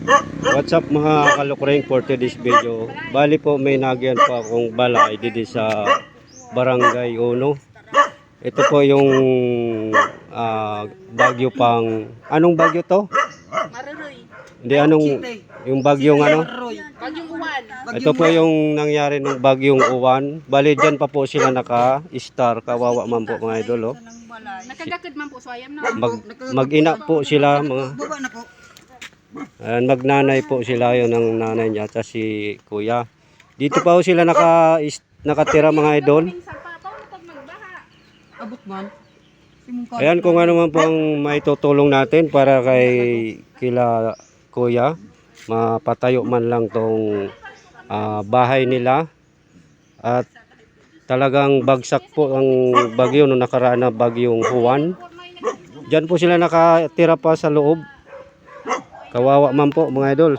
What's up mga kalukring, for today's video. Bali po may nagyan po akong balay dito sa Barangay Uno. Ito po yung bagyo pang... Anong bagyo to? Maruroy. Hindi, anong... Yung bagyong ano? Bagyong uwan. Ito po yung nangyari ng bagyong uwan. Bali dyan pa po sila naka-star. Kawawa man po mga idol. Oh. Nakagakad man po so ayam na. Mag-ina po sila mga... magnanay po sila, yun ang nanay niya at si kuya. Dito pa po sila nakatira mga idol. Ayan kung ano man po ang maitutulong natin para kay kila kuya. Mapatayo man lang tong bahay nila. At talagang bagsak po ang bagyo nung nakaraan na bagyong Juan. Diyan po sila nakatira pa sa loob. Kawawa man po mga idol.